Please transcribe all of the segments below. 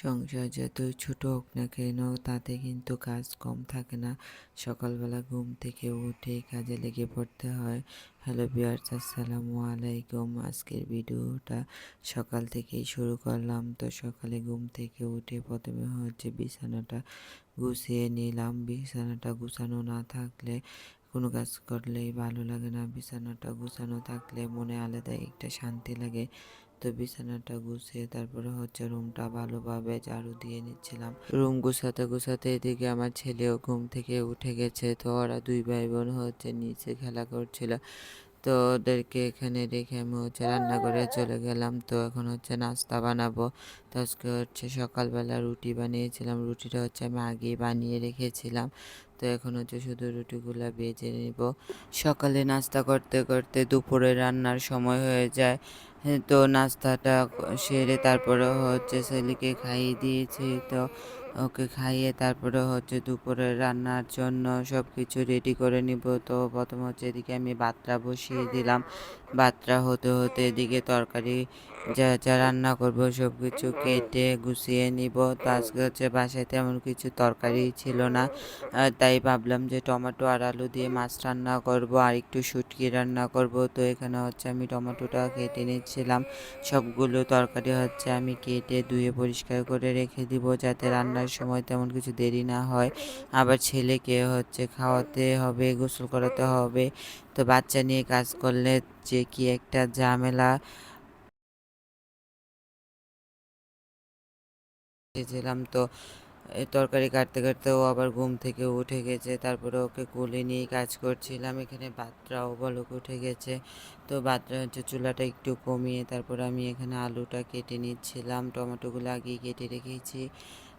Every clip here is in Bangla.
সংসার যতই ছোট হোক না কেন তাতে কিন্তু কাজ কম থাকে না। সকালবেলা ঘুম থেকে উঠেই কাজে লেগে পড়তে হয়। হ্যালো ভিউয়ার্স, আসসালামু আলাইকুম। আজকের ভিডিওটা সকাল থেকেই শুরু করলাম। তো সকালে ঘুম থেকে উঠে প্রথমে হচ্ছে বিছানাটা গুছিয়ে নিলাম। বিছানাটা গুছানো না থাকলে কোনো কাজ করলেই ভালো লাগে না। বিছানাটা গুছানো থাকলে মনে আলাদাই একটা শান্তি লাগে। তো বিছানাটা গুছিয়ে তারপরে হচ্ছে রুমটা ভালোভাবে ঝাড়ু দিয়ে নিচ্ছিলাম। রুম গুছাতে গুছাতে এদিকে আমার ছেলেও ঘুম থেকে উঠে গেছে। তো ওরা দুই ভাই বোন হচ্ছে নিচে খেলা করছিল। তো ওদেরকে এখানে রেখে আমি হচ্ছে রান্নাঘরে চলে গেলাম। তো এখন হচ্ছে নাস্তা বানাবো। তো আজকে হচ্ছে সকালবেলা রুটি বানিয়েছিলাম। রুটিটা হচ্ছে আমি আগেই বানিয়ে রেখেছিলাম। তো এখন হচ্ছে শুধু রুটিগুলা ভেজে নিব। সকালে নাস্তা করতে করতে দুপুরে রান্নার সময় হয়ে যায়। তো নাস্তাটা সেরে তারপরে হচ্ছে ছেলেকে খাইয়ে দিয়েছি। তো ওকে খাইয়ে তারপরে হচ্ছে দুপুরে রান্নার জন্য সব কিছু রেডি করে নিব। তো প্রথম হচ্ছে এদিকে আমি ভাতটা বসিয়ে দিলাম। ভাতটা হতে হতে এদিকে তরকারি যা যা রান্না করব সব কিছু কেটে গুছিয়ে নিব। তো আজকে হচ্ছে বাসায় তেমন কিছু তরকারি ছিল না। তাই ভাবলাম যে টমেটো আর আলু দিয়ে মাছ রান্না করব আর একটু শুটকি রান্না করব। তো এখানে হচ্ছে আমি টমেটোটা কেটে নিচ্ছিলাম। সবগুলো তরকারি হচ্ছে আমি কেটে ধুয়ে পরিষ্কার করে রেখে দিব যাতে রান্নার সময় তেমন কিছু দেরি না হয়। আবার ছেলেকে হচ্ছে খাওয়াতে হবে, গোসল করাতে হবে। তো বাচ্চা নিয়ে কাজ করলে যে কি একটা ঝামেলা। ছিলাম তো তরকারি কাটতে কাটতে ও আবার ঘুম থেকে উঠে গেছে। তারপরে ওকে কোলে নিয়েই কাজ করছিলাম। এখানে ভাতটাও বলক উঠে গেছে। তো ভাতটা হচ্ছে চুলাটা একটু কমিয়ে তারপরে আমি এখানে আলুটা কেটে নিচ্ছিলাম। টমেটোগুলো আগেই কেটে রেখেছি।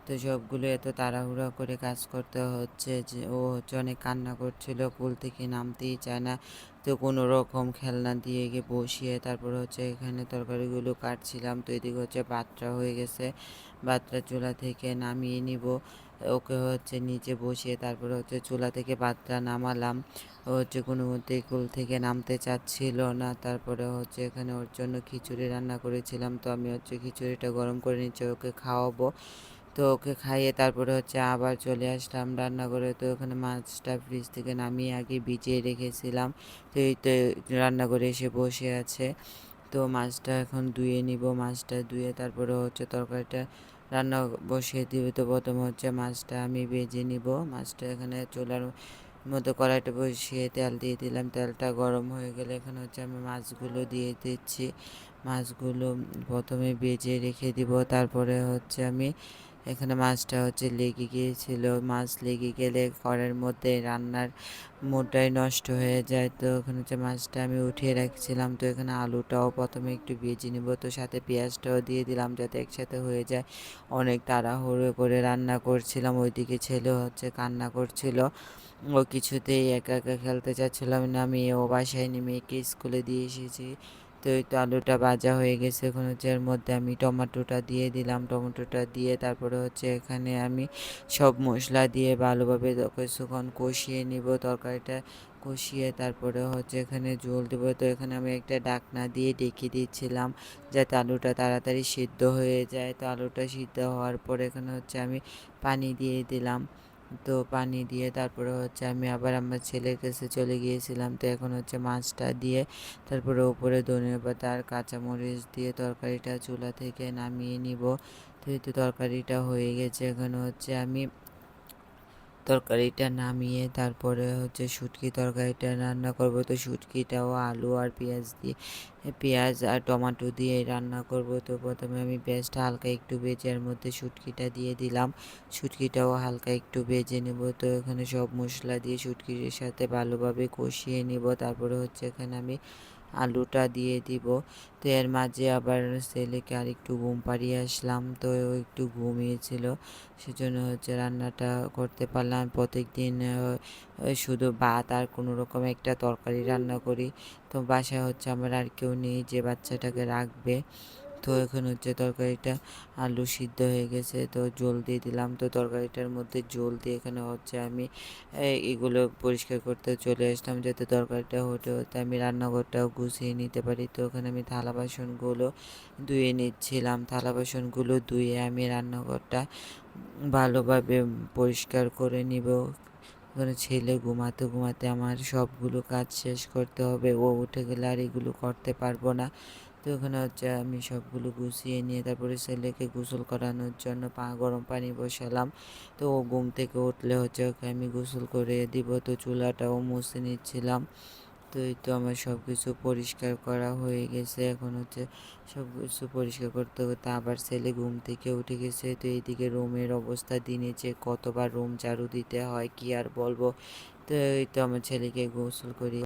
তো সবগুলো এত তাড়াহুড়া করে কাজ করতে হচ্ছে যে ও হচ্ছে অনেক কান্না করছিল, কোল থেকে নামতেই চায় না। তো কোনো রকম খেলনা দিয়ে গিয়ে বসিয়ে তারপরে হচ্ছে এখানে তরকারিগুলো কাটছিলাম। তো এদিকে হচ্ছে ভাতটা হয়ে গেছে। ভাতটা চুলা থেকে নামিয়ে নিব। ওকে হচ্ছে নিচে বসিয়ে তারপরে হচ্ছে চুলা থেকে ভাতটা নামালাম। ও হচ্ছে কোনো মতেই কোল থেকে নামতে চাচ্ছিল না। তারপরে হচ্ছে এখানে ওর জন্য খিচুড়ি রান্না করেছিলাম। তো আমি হচ্ছে খিচুড়িটা গরম করে নিচ্ছি, ওকে খাওয়াবো। তো ওকে খাইয়ে তারপরে হচ্ছে আবার চলে আসলাম রান্নাঘরে। তো ওখানে মাছটা ফ্রিজ থেকে নামিয়ে আগে ভিজিয়ে রেখেছিলাম। তো এই তো রান্নাঘরে এসে বসে আছে। তো মাছটা এখন ধুয়ে নিব। মাছটা ধুয়ে তারপরে হচ্ছে তরকারিটা রান্না বসিয়ে দিব। তো প্রথমে হচ্ছে মাছটা আমি ভেজে নিব। মাছটা এখানে চুলার মধ্যে কড়াইটা বসিয়ে তেল দিয়ে দিলাম। তেলটা গরম হয়ে গেলে এখানে হচ্ছে আমি মাছগুলো দিয়ে দিচ্ছি। মাছগুলো প্রথমে ভেজে রেখে দিব। তারপরে হচ্ছে আমি এখানে মাছটা হচ্ছে লেগে গিয়েছিল। মাছ লেগে গেলে কড়াইয়ের মধ্যে রান্নার মুডটাই নষ্ট হয়ে যায়। তো ওখানে হচ্ছে মাছটা আমি উঠিয়ে রাখছিলাম। তো এখানে আলুটাও প্রথমে একটু ভেজে নিব। তো সাথে পেঁয়াজটাও দিয়ে দিলাম যাতে একসাথে হয়ে যায়। অনেক তাড়াহুড়ো করে রান্না করছিলাম। ওইদিকে ছেলে হচ্ছে কান্না করছিল। ও কিছুতেই একা একা খেলতে চাচ্ছিলাম না। আমি ও বাসায় নেমে একে স্কুলে দিয়ে এসেছি। তো এই তো আলুটা ভাজা হয়ে গেছে। এখন হচ্ছে এর মধ্যে আমি টমেটোটা দিয়ে দিলাম। টমেটোটা দিয়ে তারপরে হচ্ছে এখানে আমি সব মশলা দিয়ে ভালোভাবে কিছুক্ষণ কষিয়ে নিব। তরকারিটা কষিয়ে তারপরে হচ্ছে এখানে ঝোল দেবো। তো এখানে আমি একটা ঢাকনা দিয়ে ঢেকে দিচ্ছিলাম যাতে আলুটা তাড়াতাড়ি সিদ্ধ হয়ে যায়। তো আলুটা সিদ্ধ হওয়ার পরে এখানে হচ্ছে আমি পানি দিয়ে দিলাম। তো পানি দিয়ে তারপরে হচ্ছে আমি আবার আমার ছেলের কাছে চলে গিয়েছিলাম। তো এখন হচ্ছে মাছটা দিয়ে তারপরে উপরে ধনেপাতা আর কাঁচামরিচ দিয়ে তরকারিটা চুলা থেকে নামিয়ে নিব। তো এই তো তরকারিটা হয়ে গেছে। এখন হচ্ছে আমি তরকারিটা নামিয়ে তারপরে হচ্ছে শুটকি তরকারিটা রান্না করব। তো শুটকিটাও আলু আর পেঁয়াজ দিয়ে পেঁয়াজ আর টমেটো দিয়ে রান্না করব। তো প্রথমে আমি পেঁয়াজটা হালকা একটু ভেজে এর মধ্যে শুটকিটা দিয়ে দিলাম। শুটকিটাও হালকা একটু ভেজে নেব। তো এখানে সব মশলা দিয়ে শুটকির সাথে ভালোভাবে কষিয়ে নিব। তারপরে হচ্ছে এখানে আমি আলুটা দিয়ে দিব। তো এর মাঝে আবার ছেলেকে আর একটু ঘুম পাড়িয়ে আসলাম। তো ও একটু ঘুমিয়েছিল, সেজন্য হচ্ছে রান্নাটা করতে পারলাম। প্রত্যেকদিন শুধু ভাত আর কোনো রকম একটা তরকারি রান্না করি। তো বাসায় হচ্ছে আমার আর কেউ নেই যে বাচ্চাটাকে রাখবে। তো এখন হচ্ছে তরকারিটা আলু সিদ্ধ হয়ে গেছে, তো জল দিয়ে দিলাম। তো তরকারিটার মধ্যে জল দিয়ে এখানে হচ্ছে আমি এগুলো পরিষ্কার করতে চলে আসলাম, যাতে তরকারিটা হতে হতে আমি রান্নাঘরটাও গুছিয়ে নিতে পারি। তো ওখানে আমি থালা বাসনগুলো ধুয়ে নিচ্ছিলাম। থালা বাসনগুলো ধুয়ে আমি রান্নাঘরটা ভালোভাবে পরিষ্কার করে নিব। ওখানে ছেলে ঘুমাতে ঘুমাতে আমার সবগুলো কাজ শেষ করতে হবে, ও উঠে গেলে আর এগুলো করতে পারবো না। তো ওখানে হচ্ছে আমি সবগুলো গুছিয়ে নিয়ে তারপরে ছেলেকে গোসল করানোর জন্য গরম পানি বসালাম। তো ও ঘুম থেকে উঠলে হচ্ছে ওকে আমি গোসল করে দিব। তো চুলাটাও মুছে নিচ্ছিলাম। তো এই তো আমার সব কিছু পরিষ্কার করা হয়ে গেছে। এখন হচ্ছে সব কিছু পরিষ্কার করতে করতে আবার ছেলে ঘুম থেকে উঠে গেছে। তো এইদিকে রুমের অবস্থা দিনে যে কতবার রুম ঝাড়ু দিতে হয় কি আর বলবো। তো এই তো আমার ছেলেকে গোসল করি।